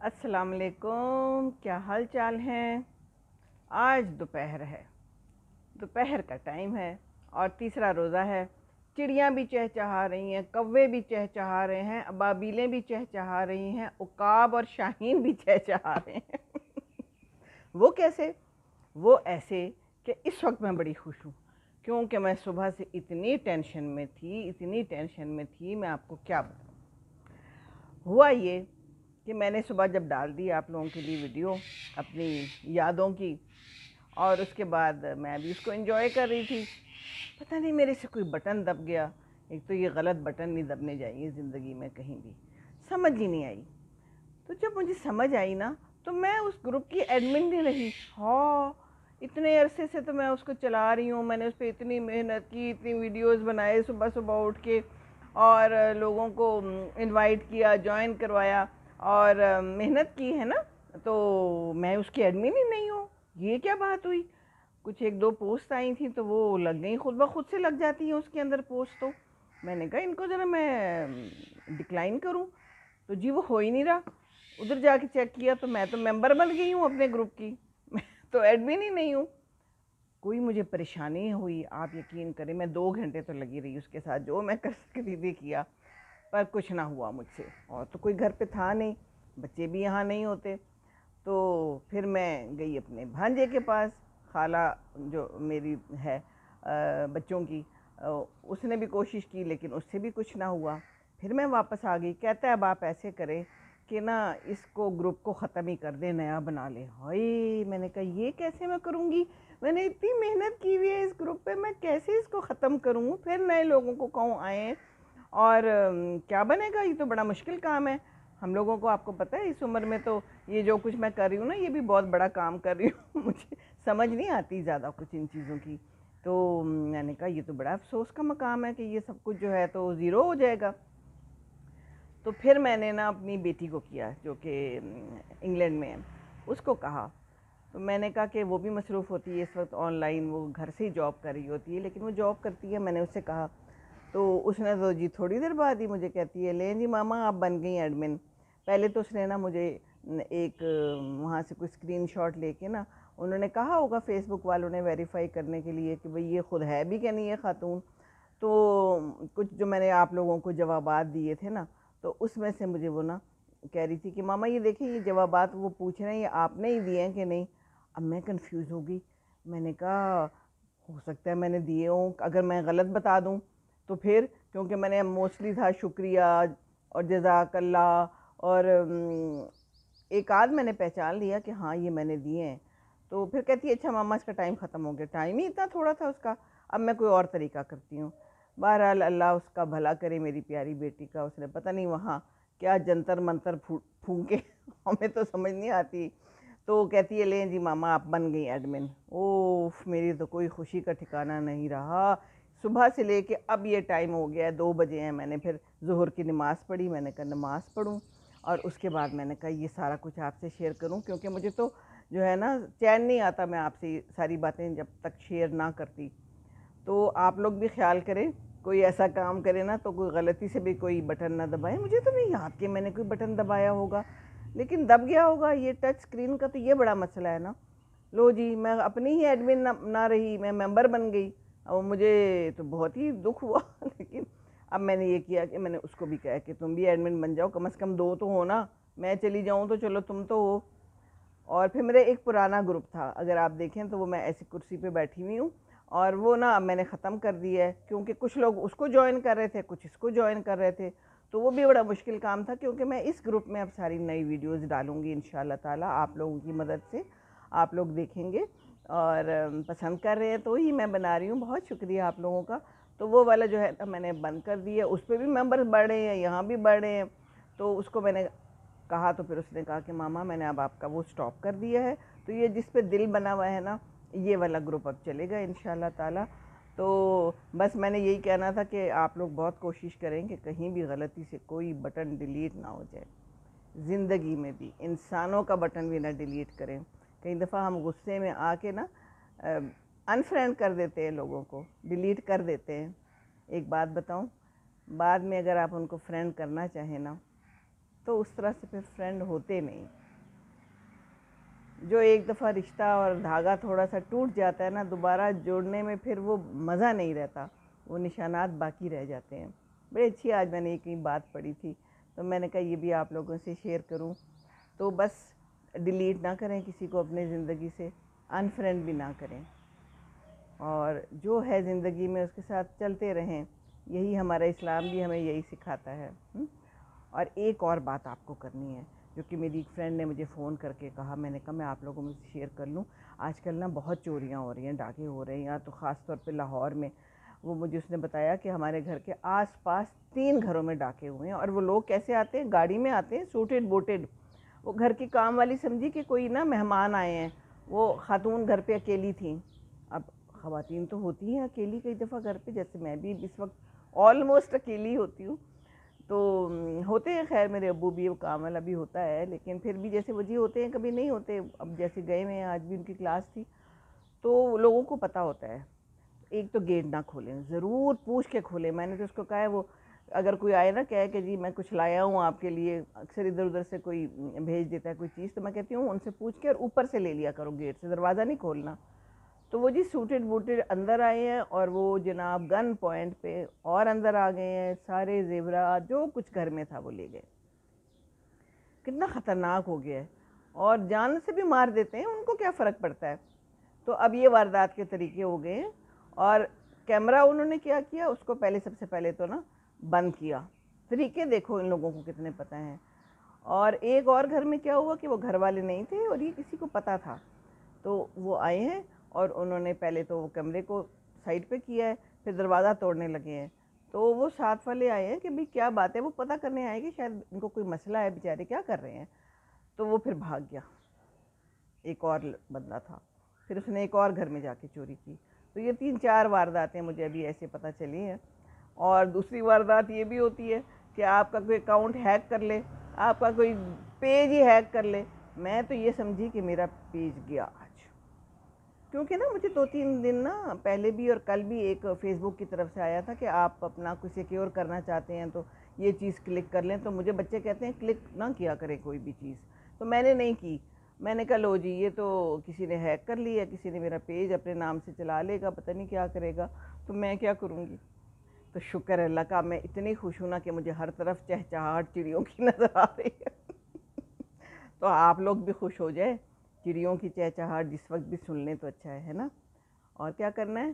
अस्सलाम वालेकुम, क्या हाल चाल हैं। आज दोपहर है, दोपहर का टाइम है और तीसरा रोज़ा है। चिड़ियाँ भी चहचहा रही हैं, कौवे भी चहचहा रहे हैं, अबाबीलें भी चहचहा रही हैं, उकाब और शाहीन भी चहचहा रहे हैं। वो कैसे? वो ऐसे कि इस वक्त मैं बड़ी खुश हूँ, क्योंकि मैं सुबह से इतनी टेंशन में थी, इतनी टेंशन में थी, मैं आपको क्या बताऊँ। हुआ ये कि मैंने सुबह जब डाल दी आप लोगों के लिए वीडियो अपनी यादों की, और उसके बाद मैं भी उसको एंजॉय कर रही थी। पता नहीं मेरे से कोई बटन दब गया। एक तो ये गलत बटन नहीं दबने चाहिए ज़िंदगी में कहीं भी, समझ ही नहीं आई। तो जब मुझे समझ आई ना, तो मैं उस ग्रुप की एडमिन नहीं रही। हाँ, इतने अरसे से तो मैं उसको चला रही हूँ, मैंने उस पर इतनी मेहनत की, इतनी वीडियोस बनाए सुबह सुबह उठ के, और लोगों को इनवाइट किया, ज्वाइन करवाया, और मेहनत की है ना। तो मैं उसकी एडमिन ही नहीं हूँ, ये क्या बात हुई। कुछ एक दो पोस्ट आई थी तो वो लग गई, खुद ब खुद से लग जाती है उसके अंदर पोस्ट। तो मैंने कहा इनको ज़रा मैं डिक्लाइन करूँ, तो जी वो हो ही नहीं रहा। उधर जाके चेक किया तो मैं तो मेंबर बन गई हूँ अपने ग्रुप की, मैं तो एडमिन ही नहीं हूँ। कोई मुझे परेशानी हुई, आप यकीन करें मैं 2 घंटे तो लगी रही उसके साथ, जो मैं कर सकती थी किया, पर कुछ ना हुआ मुझसे। और तो कोई घर पे था नहीं, बच्चे भी यहाँ नहीं होते। तो फिर मैं गई अपने भांजे के पास, खाला जो मेरी है बच्चों की। उसने भी कोशिश की लेकिन उससे भी कुछ ना हुआ। फिर मैं वापस आ गई। कहता है अब आप ऐसे करें कि ना इसको ग्रुप को ख़त्म ही कर दे, नया बना ले। हाय, मैंने कहा ये कैसे मैं करूँगी, मैंने इतनी मेहनत की हुई है इस ग्रुप पे, मैं कैसे इसको ख़त्म करूँ, फिर नए लोगों को कहूँ आए, और क्या बनेगा। ये तो बड़ा मुश्किल काम है हम लोगों को। आपको पता है इस उम्र में तो ये जो कुछ मैं कर रही हूँ ना, ये भी बहुत बड़ा काम कर रही हूँ। मुझे समझ नहीं आती ज़्यादा कुछ इन चीज़ों की। तो मैंने कहा ये तो बड़ा अफसोस का मकाम है कि ये सब कुछ जो है तो ज़ीरो हो जाएगा। तो फिर मैंने ना अपनी बेटी को किया, जो कि इंग्लैंड में है, उसको कहा। तो मैंने कहा कि वो भी मसरूफ़ होती है इस वक्त ऑनलाइन, वो घर से ही जॉब कर रही होती है, लेकिन वो जॉब करती है। मैंने उससे कहा, तो उसने तो जी थोड़ी देर बाद ही मुझे कहती है, ले जी मामा आप बन गई एडमिन। पहले तो उसने ना मुझे एक वहाँ से कुछ स्क्रीनशॉट लेके ना, उन्होंने कहा होगा फेसबुक वालों ने वेरीफाई करने के लिए कि भाई ये खुद है भी क्या नहीं है खातून। तो कुछ जो मैंने आप लोगों को जवाबात दिए थे ना, तो उसमें से मुझे वो ना कह रही थी कि मामा ये देखिए, ये जवाबात वो पूछ रहे हैं ये आपने ही दिए हैं कि नहीं। अब मैं कंफ्यूज हो गई। मैंने कहा हो सकता है मैंने दिए हों, अगर मैं गलत बता दूं तो फिर, क्योंकि मैंने मोस्टली था शुक्रिया और जज़ाकल्लाह, और एक आध मैंने पहचान लिया कि हाँ ये मैंने दिए हैं। तो फिर कहती है अच्छा मामा इसका टाइम ख़त्म हो गया। टाइम ही इतना थोड़ा था उसका, अब मैं कोई और तरीका करती हूँ। बहरहाल अल्लाह उसका भला करे मेरी प्यारी बेटी का। उसने पता नहीं वहाँ क्या जंतर मंतर फूंके हमें तो समझ नहीं आती। तो कहती है ले जी मामा आप बन गई एडमिन। ओह, मेरी तो कोई खुशी का ठिकाना नहीं रहा। सुबह से लेके अब ये टाइम हो गया है, 2 बजे हैं। मैंने फिर ज़ुहर की नमाज़ पढ़ी, मैंने कहा नमाज़ पढ़ूँ, और उसके बाद मैंने कहा ये सारा कुछ आपसे शेयर करूं, क्योंकि मुझे तो जो है ना चैन नहीं आता, मैं आपसे सारी बातें जब तक शेयर ना करती। तो आप लोग भी ख्याल करें, कोई ऐसा काम करे ना तो कोई गलती से भी कोई बटन ना दबाए। मुझे तो नहीं याद कि मैंने कोई बटन दबाया होगा, लेकिन दब गया होगा। ये टच स्क्रीन का तो ये बड़ा मसला है ना। लो जी, मैं अपनी ही एडमिन ना रही, मैं मेंबर बन गई। और मुझे तो बहुत ही दुख हुआ। लेकिन अब मैंने ये किया कि मैंने उसको भी कहा कि तुम भी एडमिन बन जाओ, कम से कम दो तो हो ना। मैं चली जाऊँ तो चलो तुम तो हो। और फिर मेरा एक पुराना ग्रुप था, अगर आप देखें तो वो मैं ऐसी कुर्सी पे बैठी हुई हूँ, और वो ना अब मैंने ख़त्म कर दिया है, क्योंकि कुछ लोग उसको ज्वाइन कर रहे थे, कुछ इसको ज्वाइन कर रहे थे। तो वो भी बड़ा मुश्किल काम था, क्योंकि मैं इस ग्रुप में अब सारी नई वीडियोज़ डालूँगी इंशाल्लाह ताला आप लोगों की मदद से। आप लोग देखेंगे और पसंद कर रहे हैं तो ही मैं बना रही हूँ। बहुत शुक्रिया आप लोगों का। तो वो वाला जो है ना मैंने बंद कर दिया, उस पर भी मेंबर्स बढ़ रहे हैं, यहाँ भी बढ़ रहे हैं। तो उसको मैंने कहा, तो फिर उसने कहा कि मामा मैंने अब आपका वो स्टॉप कर दिया है, तो ये जिस पे दिल बना हुआ है ना, ये वाला ग्रुप अब चलेगा इंशाल्लाह ताला। तो बस मैंने यही कहना था कि आप लोग बहुत कोशिश करें कि कहीं भी गलती से कोई बटन डिलीट ना हो जाए। ज़िंदगी में भी इंसानों का बटन भी ना डिलीट करें। कई दफ़ा हम गुस्से में आके ना अनफ्रेंड कर देते हैं लोगों को, डिलीट कर देते हैं। एक बात बताऊं, बाद में अगर आप उनको फ्रेंड करना चाहें ना, तो उस तरह से फिर फ्रेंड होते नहीं। जो एक दफ़ा रिश्ता और धागा थोड़ा सा टूट जाता है ना, दोबारा जोड़ने में फिर वो मज़ा नहीं रहता, वो निशानात बाकी रह जाते हैं। बड़ी अच्छी आज मैंने एक बात पढ़ी थी, तो मैंने कहा ये भी आप लोगों से शेयर करूं। तो बस डिलीट ना करें किसी को अपने ज़िंदगी से, अनफ्रेंड भी ना करें, और जो है ज़िंदगी में उसके साथ चलते रहें। यही हमारा इस्लाम भी हमें यही सिखाता है। और एक और बात आपको करनी है, जो कि मेरी एक फ्रेंड ने मुझे फ़ोन करके कहा, मैंने कहा मैं आप लोगों में शेयर कर लूँ। आजकल ना बहुत चोरियाँ हो रही हैं, डाके हो रहे हैं यहाँ, तो ख़ास तौर पे लाहौर में। वो मुझे उसने बताया कि हमारे घर के आसपास 3 घरों में डाके हुए हैं। और वो लोग कैसे आते हैं, गाड़ी में आते हैं, सूटेड बूटेड। वो घर की काम वाली समझी कि कोई ना मेहमान आए हैं। वो खातून घर पे अकेली थी। अब ख़वातीन तो होती हैं अकेली कई दफ़ा घर पे, जैसे मैं भी इस वक्त ऑलमोस्ट अकेली होती हूँ। तो होते हैं, खैर मेरे अब्बू भी, वो काम वाला भी होता है, लेकिन फिर भी जैसे वजी होते हैं कभी नहीं होते। अब जैसे गए हुए हैं, आज भी उनकी क्लास थी, तो लोगों को पता होता है। एक तो गेट ना खोलें, ज़रूर पूछ के खोलें। मैंने तो उसको कहा है, वो अगर कोई आए ना कहे कि जी मैं कुछ लाया हूँ आपके लिए, अक्सर इधर उधर से कोई भेज देता है कोई चीज़, तो मैं कहती हूँ उनसे पूछ के और ऊपर से ले लिया करो, गेट से, दरवाज़ा नहीं खोलना। तो वो जी सूटेड बूटेड अंदर आए हैं, और वो जनाब गन पॉइंट पे और अंदर आ गए हैं। सारे जेवरात जो कुछ घर में था वो ले गए। कितना ख़तरनाक हो गया है। और जान से भी मार देते हैं, उनको क्या फ़र्क पड़ता है। तो अब ये वारदात के तरीके हो गए हैं। और कैमरा उन्होंने क्या किया, उसको पहले सबसे पहले तो ना बंद किया। तरीके देखो इन लोगों को कितने पता हैं। और एक और घर में क्या हुआ कि वो घर वाले नहीं थे और ये किसी को पता था, तो वो आए हैं और उन्होंने पहले तो वो कमरे को साइड पे किया है, फिर दरवाज़ा तोड़ने लगे हैं। तो वो साथ वाले आए हैं कि भाई क्या बात है, वो पता करने आए कि शायद इनको कोई मसला है, बेचारे क्या कर रहे हैं। तो वो फिर भाग गया। एक और बंदा था, फिर उसने एक और घर में जाके चोरी की। तो ये 3-4 वारदातें मुझे अभी ऐसे पता चली हैं। और दूसरी वारदात ये भी होती है कि आपका कोई अकाउंट हैक कर ले, आपका कोई पेज ही हैक कर ले। मैं तो ये समझी कि मेरा पेज गया आज, क्योंकि ना मुझे 2-3 दिन ना पहले भी और कल भी एक फ़ेसबुक की तरफ से आया था कि आप अपना कुछ सिक्योर करना चाहते हैं तो ये चीज़ क्लिक कर लें। तो मुझे बच्चे कहते हैं क्लिक ना किया करें कोई भी चीज़, तो मैंने नहीं की। मैंने कहा लो जी, ये तो किसी ने हैक कर लिया, किसी ने मेरा पेज अपने नाम से चला लेगा, पता नहीं क्या करेगा, तो मैं क्या करूँगी। तो शुक्र है अल्लाह का, मैं इतनी खुश हूँ ना कि मुझे हर तरफ चहचहाहट चिड़ियों की नज़र आ रही है। तो आप लोग भी खुश हो जाए, चिड़ियों की चहचहाट जिस वक्त भी सुन लें तो अच्छा है ना। और क्या करना है,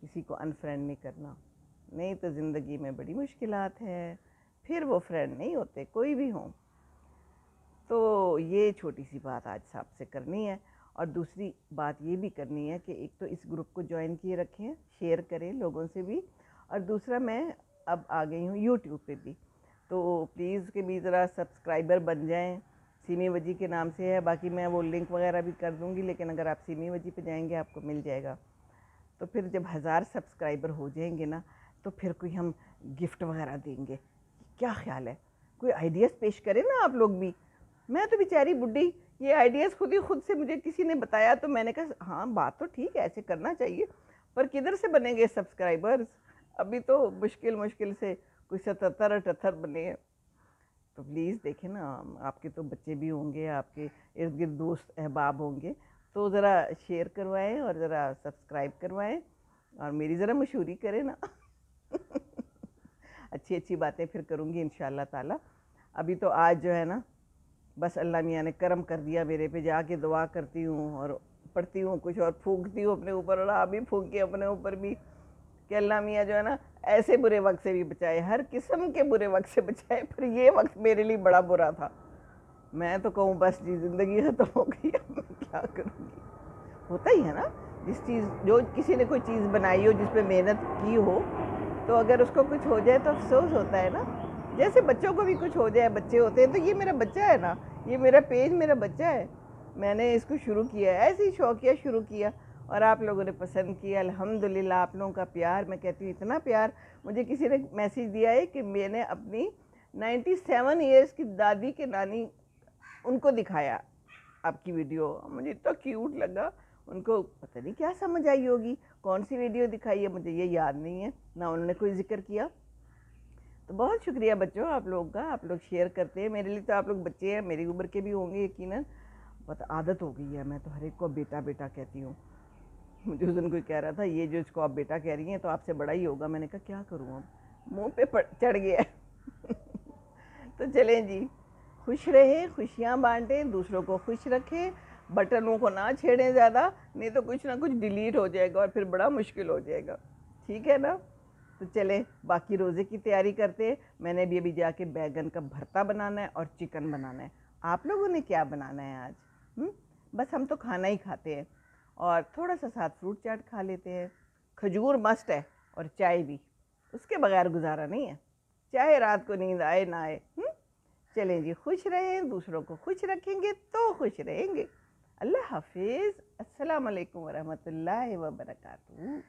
किसी को अनफ्रेंड नहीं करना, नहीं तो ज़िंदगी में बड़ी मुश्किलात हैं, फिर वो फ्रेंड नहीं होते कोई भी हों। तो ये छोटी सी बात आज आपसे करनी है। और दूसरी बात ये भी करनी है कि एक तो इस ग्रुप को ज्वाइन किए रखें, शेयर करें लोगों से भी। और दूसरा, मैं अब आ गई हूँ यूट्यूब पे भी, तो प्लीज़ के भी ज़रा सब्सक्राइबर बन जाएं। सीमी वजी के नाम से है, बाकी मैं वो लिंक वगैरह भी कर दूँगी, लेकिन अगर आप सीमी वजी पे जाएंगे आपको मिल जाएगा। तो फिर जब 1000 सब्सक्राइबर हो जाएंगे ना, तो फिर कोई हम गिफ्ट वगैरह देंगे। क्या ख्याल है, कोई आइडियाज़ पेश करें ना आप लोग भी। मैं तो बेचारी बुड्ढी, ये आइडियाज़ खुद से मुझे किसी ने बताया, तो मैंने कहा हाँ बात तो ठीक है, ऐसे करना चाहिए, पर किधर से बनेंगे सब्सक्राइबर्स। अभी तो मुश्किल मुश्किल से कोई 77-78 बने हैं। तो प्लीज़ देखें ना, आपके तो बच्चे भी होंगे, आपके इर्द गिर्द दोस्त अहबाब होंगे, तो ज़रा शेयर करवाएं और ज़रा सब्सक्राइब करवाएं और मेरी ज़रा मशहूरी करें ना। अच्छी अच्छी बातें फिर करूँगी इंशाअल्लाह ताला। अभी तो आज जो है ना, बस अल्लाह मियाँ ने करम कर दिया मेरे पे, जाके दुआ करती हूँ और पढ़ती हूँ कुछ और फूंकती हूँ अपने ऊपर, और अभी फूंक के अपने ऊपर भी कि अल्लाह मियाँ जो है ना ऐसे बुरे वक्त से भी बचाए, हर किस्म के बुरे वक्त से बचाए। पर ये वक्त मेरे लिए बड़ा बुरा था। मैं तो कहूँ बस जी ज़िंदगी ख़त्म हो गई, अब मैं क्या करूँगी। होता ही है ना, जिस चीज़, जो किसी ने कोई चीज़ बनाई हो, जिस पे मेहनत की हो, तो अगर उसको कुछ हो जाए तो अफसोस होता है ना। जैसे बच्चों को भी कुछ हो जाए, बच्चे होते हैं, तो ये मेरा बच्चा है ना, ये मेरा पेज मेरा बच्चा है। मैंने इसको शुरू किया है, ऐसे ही शौकिया शुरू किया, और आप लोगों ने पसंद किया, अल्हम्दुलिल्लाह। आप लोगों का प्यार, मैं कहती हूँ इतना प्यार। मुझे किसी ने मैसेज दिया है कि मैंने अपनी 97 ईयर्स की दादी के नानी, उनको दिखाया आपकी वीडियो, मुझे इतना क्यूट लगा। उनको पता नहीं क्या समझ आई होगी, कौन सी वीडियो दिखाई है मुझे ये याद नहीं है ना, उन्होंने कोई जिक्र किया। तो बहुत शुक्रिया बच्चों आप लोगों का, आप लोग शेयर करते हैं। मेरे लिए तो आप लोग बच्चे हैं, मेरी उम्र के भी होंगे यकीनन। बहुत आदत हो गई है, मैं तो हर एक को बेटा बेटा कहती हूँ। मुझे उस दिन कोई कह रहा था ये जो इसको आप बेटा कह रही हैं तो आपसे बड़ा ही होगा। मैंने कहा क्या करूँ, अब मुंह पे चढ़ गया तो चलें जी, खुश रहें, खुशियाँ बांटें, दूसरों को खुश रखें, बटनों को ना छेड़ें ज़्यादा, नहीं तो कुछ ना कुछ डिलीट हो जाएगा और फिर बड़ा मुश्किल हो जाएगा। ठीक है ना? तो चलें बाकी रोज़े की तैयारी करते हैं। मैंने भी अभी जाके बैगन का भरता बनाना है और चिकन बनाना है। आप लोगों ने क्या बनाना है आज? बस हम तो खाना ही खाते हैं और थोड़ा सा साथ फ्रूट चाट खा लेते हैं। खजूर मस्त है और चाय भी, उसके बगैर गुजारा नहीं है, चाहे रात को नींद आए ना आए। चलें जी, खुश रहें, दूसरों को खुश रखेंगे तो खुश रहेंगे। अल्लाह हाफिज़। अस्सलाम वालेकुम वरहमतुल्लाहि वबरकातुहू।